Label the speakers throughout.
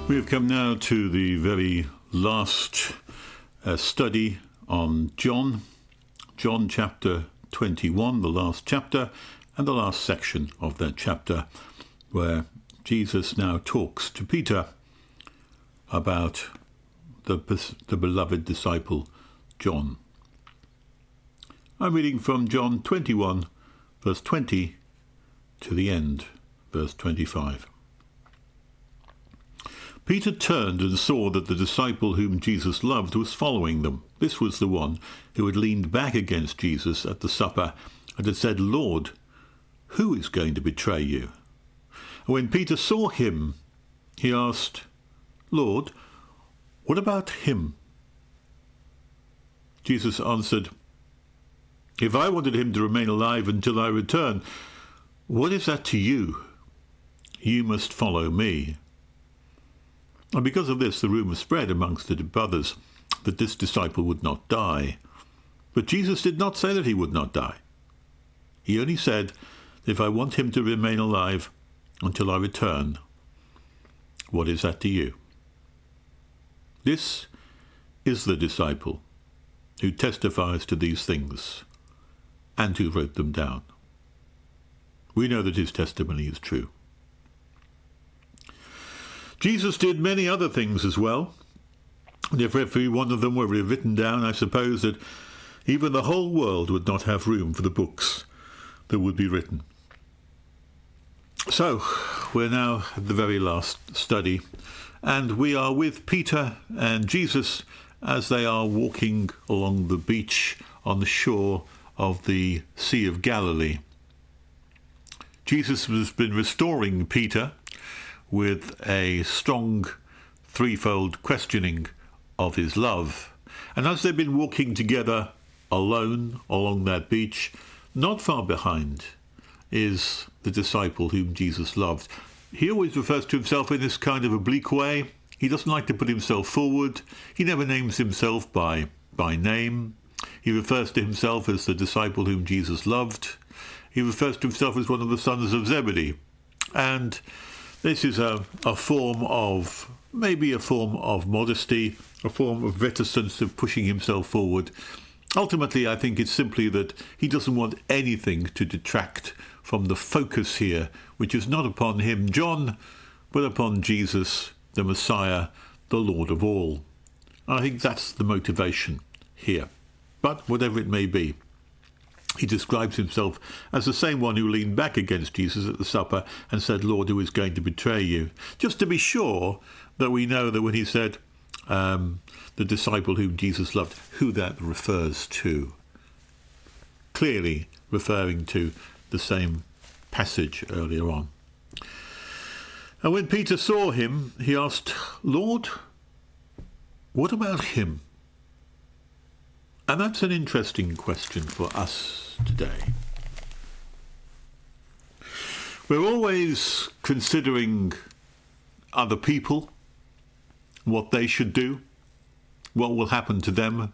Speaker 1: We have come now to the very last study on John chapter 21, the last chapter, and the last section of that chapter, where Jesus now talks to Peter about the beloved disciple John. I'm reading from John 21, verse 20, to the end, verse 25. Peter turned and saw that the disciple whom Jesus loved was following them. This was the one who had leaned back against Jesus at the supper and had said, "Lord, who is going to betray you?" And when Peter saw him, he asked, "Lord, what about him?" Jesus answered, "If I wanted him to remain alive until I return, what is that to you? You must follow me." And because of this, the rumour spread amongst the brothers that this disciple would not die. But Jesus did not say that he would not die. He only said, "If I want him to remain alive until I return, what is that to you?" This is the disciple who testifies to these things and who wrote them down. We know that his testimony is true. Jesus did many other things as well. And if every one of them were written down, I suppose that even the whole world would not have room for the books that would be written. So, we're now at the very last study, and we are with Peter and Jesus as they are walking along the beach on the shore of the Sea of Galilee. Jesus has been restoring Peter with a strong threefold questioning of his love. And as they've been walking together alone along that beach, not far behind is the disciple whom Jesus loved. He always refers to himself in this kind of oblique way. He doesn't like to put himself forward. He never names himself by name. He refers to himself as the disciple whom Jesus loved. He refers to himself as one of the sons of Zebedee. And this is a form of modesty, a form of reticence of pushing himself forward. Ultimately, I think it's simply that he doesn't want anything to detract from the focus here, which is not upon him, John, but upon Jesus, the Messiah, the Lord of all. I think that's the motivation here. But whatever it may be, he describes himself as the same one who leaned back against Jesus at the supper and said, "Lord, who is going to betray you?" Just to be sure that we know that when he said the disciple whom Jesus loved, who that refers to. Clearly referring to the same passage earlier on. And when Peter saw him, he asked, "Lord, what about him?" And that's an interesting question for us today. We're always considering other people, what they should do, what will happen to them,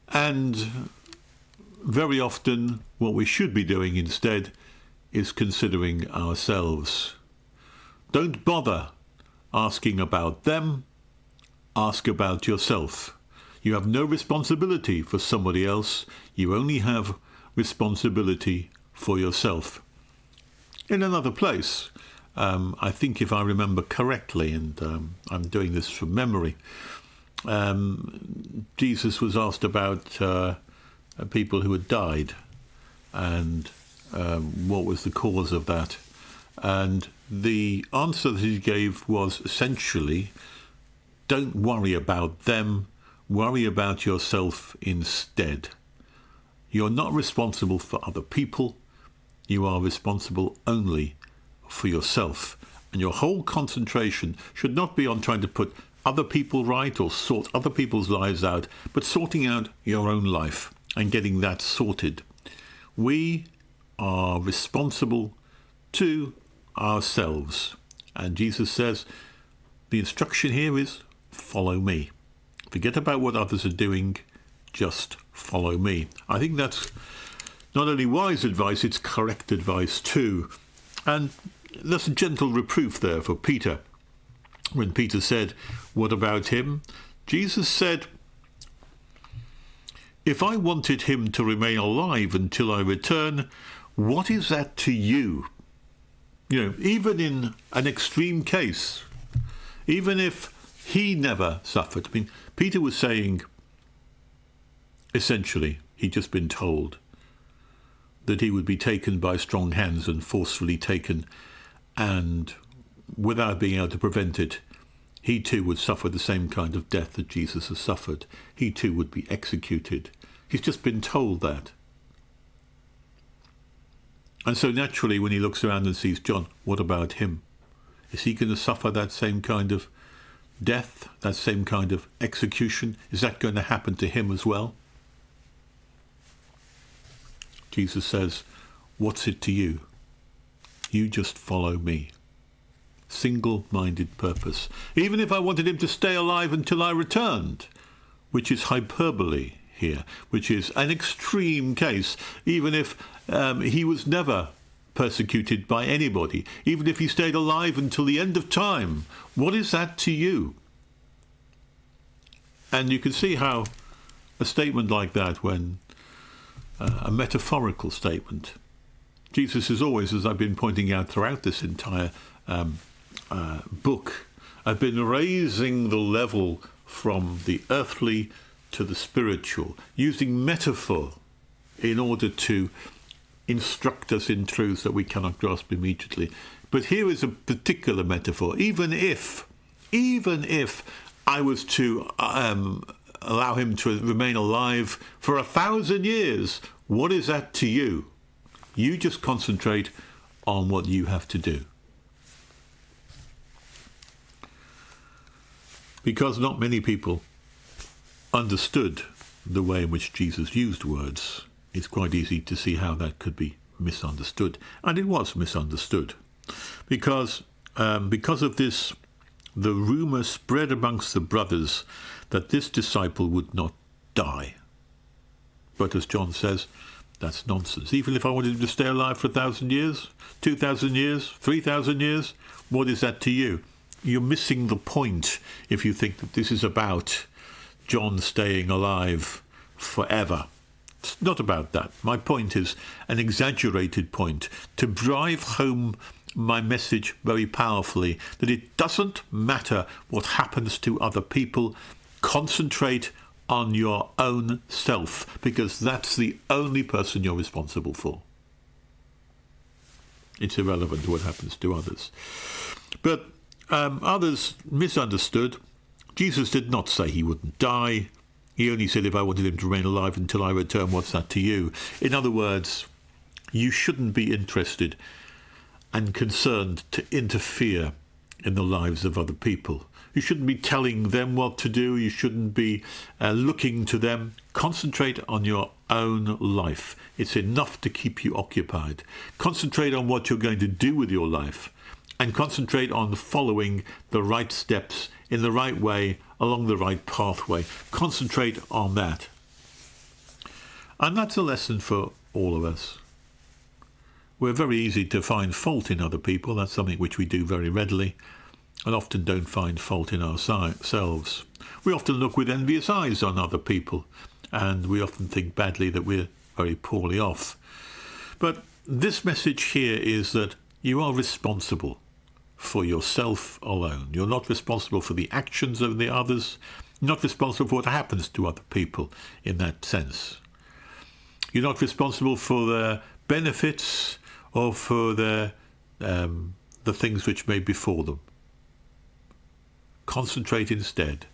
Speaker 1: and very often what we should be doing instead is considering ourselves. Don't bother asking about them, ask about yourself. You have no responsibility for somebody else. You only have responsibility for yourself. In another place, I think if I remember correctly, and I'm doing this from memory, Jesus was asked about people who had died and what was the cause of that. And the answer that he gave was essentially, don't worry about them. Worry about yourself instead. You're not responsible for other people. You are responsible only for yourself. And your whole concentration should not be on trying to put other people right or sort other people's lives out, but sorting out your own life and getting that sorted. We are responsible to ourselves. And Jesus says, the instruction here is, follow me. Forget about what others are doing, just follow me. I think that's not only wise advice, it's correct advice too. And there's a gentle reproof there for Peter. when Peter said, "What about him?" Jesus said, "If I wanted him to remain alive until I return, what is that to you?" Even in an extreme case, even if he never suffered. Peter was saying, essentially, he'd just been told that he would be taken by strong hands and forcefully taken, and without being able to prevent it, he too would suffer the same kind of death that Jesus has suffered. He too would be executed. He's just been told that. And so naturally, when he looks around and sees John, what about him? Is he going to suffer that same kind of death, that same kind of execution? Is that going to happen to him as well? Jesus says, what's it to you? You just follow me. Single-minded purpose. Even if I wanted him to stay alive until I returned, which is hyperbole here, which is an extreme case, even if he was never persecuted by anybody, even if he stayed alive until the end of time, what is that to you? And you can see how a statement like that, when a metaphorical statement, Jesus is always, as I've been pointing out throughout this entire book, I've been raising the level from the earthly to the spiritual, using metaphor in order to instruct us in truths that we cannot grasp immediately. But here is a particular metaphor. Even if I was to allow him to remain alive for 1,000 years, what is that to you? You just concentrate on what you have to do. Because not many people understood the way in which Jesus used words, it's quite easy to see how that could be misunderstood. And it was misunderstood. Because of this, the rumour spread amongst the brothers that this disciple would not die. But as John says, that's nonsense. Even if I wanted him to stay alive for 1,000 years, 2,000 years, 3,000 years, what is that to you? You're missing the point if you think that this is about John staying alive forever. It's not about that. My point is an exaggerated point to drive home my message very powerfully, that it doesn't matter what happens to other people. Concentrate on your own self, because that's the only person you're responsible for. It's irrelevant what happens to others. But others misunderstood. Jesus did not say he wouldn't die. He only said, if I wanted him to remain alive until I return, what's that to you? In other words, you shouldn't be interested and concerned to interfere in the lives of other people. You shouldn't be telling them what to do. You shouldn't be looking to them. Concentrate on your own life. It's enough to keep you occupied. Concentrate on what you're going to do with your life, and concentrate on following the right steps in the right way, along the right pathway. Concentrate on that. And that's a lesson for all of us. We're very easy to find fault in other people. That's something which we do very readily, and often don't find fault in ourselves. We often look with envious eyes on other people, and we often think badly that we're very poorly off. But this message here is that you are responsible for yourself alone. You're not responsible for the actions of the others, not responsible for what happens to other people in that sense. You're not responsible for their benefits or for the things which may befall them. Concentrate instead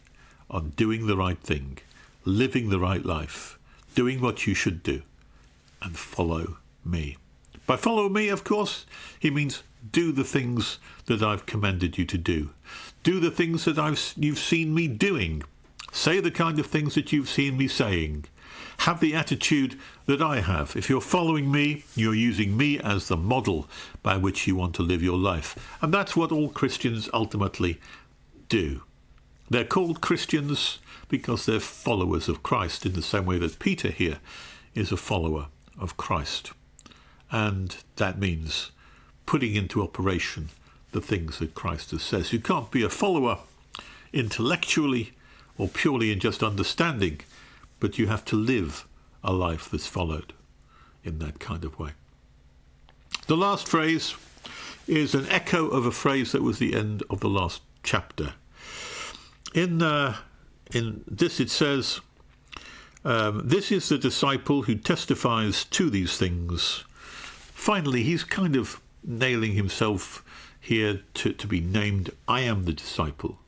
Speaker 1: on doing the right thing, living the right life, doing what you should do, and follow me. By follow me, of course, he means do the things that I've commanded you to do. Do the things that you've seen me doing. Say the kind of things that you've seen me saying. Have the attitude that I have. If you're following me, you're using me as the model by which you want to live your life. And that's what all Christians ultimately do. They're called Christians because they're followers of Christ, in the same way that Peter here is a follower of Christ. And that means putting into operation the things that Christ has said. You can't be a follower intellectually or purely in just understanding, but you have to live a life that's followed in that kind of way. The last phrase is an echo of a phrase that was the end of the last chapter. In this it says, this is the disciple who testifies to these things. Finally, he's kind of nailing himself here to be named, I am the disciple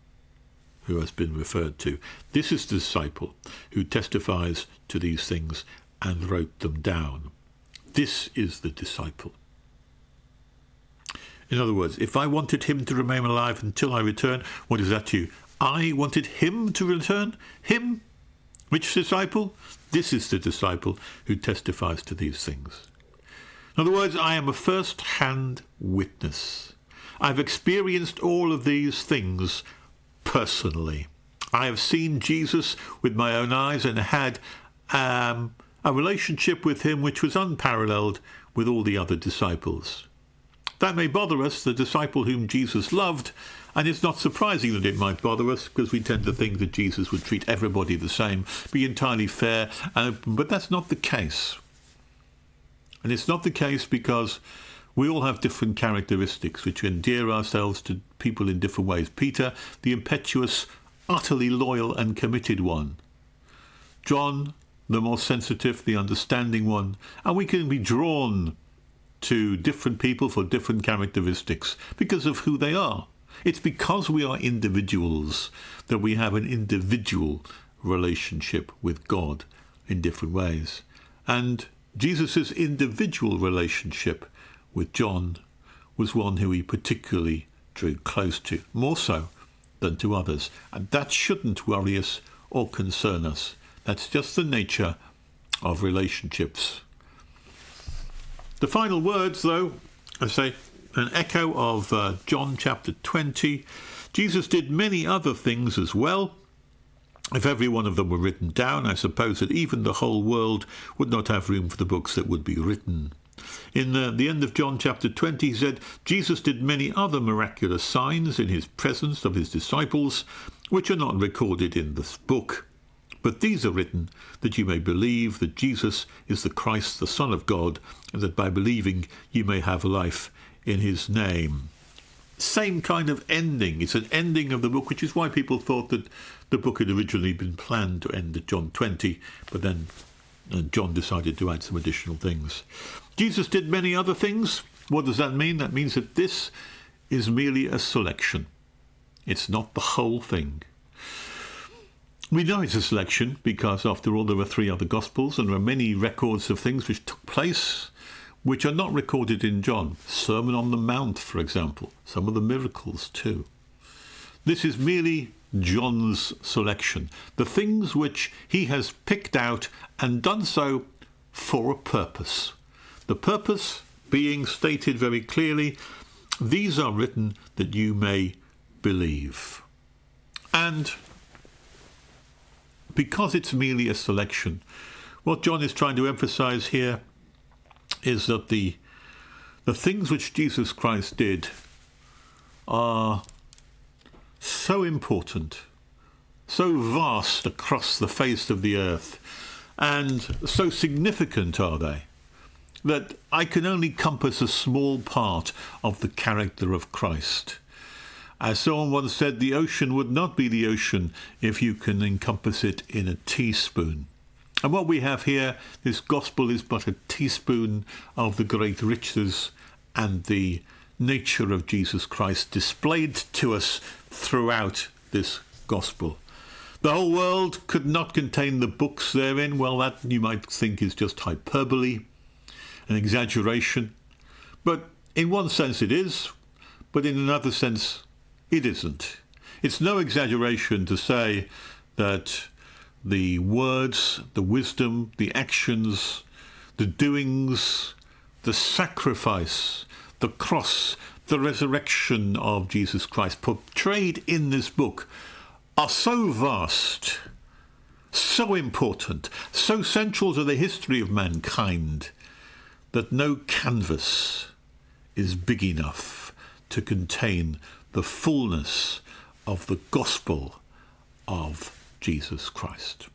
Speaker 1: who has been referred to. This is the disciple who testifies to these things and wrote them down. This is the disciple. In other words, if I wanted him to remain alive until I return, what is that to you? I wanted him to return? Him? Which disciple? This is the disciple who testifies to these things. In other words, I am a first-hand witness. I've experienced all of these things personally. I have seen Jesus with my own eyes and had a relationship with him which was unparalleled with all the other disciples. That may bother us, the disciple whom Jesus loved, and it's not surprising that it might bother us because we tend to think that Jesus would treat everybody the same, be entirely fair, but that's not the case. And it's not the case because we all have different characteristics which endear ourselves to people in different ways. Peter, the impetuous, utterly loyal and committed one. John, the more sensitive, the understanding one. And we can be drawn to different people for different characteristics because of who they are. It's because we are individuals that we have an individual relationship with God in different ways. And Jesus' individual relationship with John was one who he particularly drew close to, more so than to others. And that shouldn't worry us or concern us. That's just the nature of relationships. The final words, though, I say, an echo of John chapter 20. Jesus did many other things as well. If every one of them were written down, I suppose that even the whole world would not have room for the books that would be written. In the end of John chapter 20, he said, Jesus did many other miraculous signs in his presence of his disciples, which are not recorded in this book. But these are written that you may believe that Jesus is the Christ, the Son of God, and that by believing you may have life in his name. Same kind of ending. It's an ending of the book, which is why people thought that the book had originally been planned to end at John 20, but then John decided to add some additional things. Jesus did many other things. What does that mean? That means that this is merely a selection. It's not the whole thing. We know it's a selection because, after all, there were 3 other Gospels and there are many records of things which took place which are not recorded in John. Sermon on the Mount, for example. Some of the miracles, too. This is merely John's selection. The things which he has picked out and done so for a purpose. The purpose being stated very clearly, these are written that you may believe. And because it's merely a selection, what John is trying to emphasize here is that the things which Jesus Christ did are so important, so vast across the face of the earth, and so significant are they, that I can only compass a small part of the character of Christ. As someone once said, the ocean would not be the ocean if you can encompass it in a teaspoon. And what we have here, this gospel is but a teaspoon of the great riches and the nature of Jesus Christ displayed to us throughout this gospel. The whole world could not contain the books therein. Well, that you might think is just hyperbole, an exaggeration. But in one sense it is, but in another sense it isn't. It's no exaggeration to say that the words, the wisdom, the actions, the doings, the sacrifice, the cross, the resurrection of Jesus Christ portrayed in this book are so vast, so important, so central to the history of mankind that no canvas is big enough to contain the fullness of the gospel of Jesus Christ.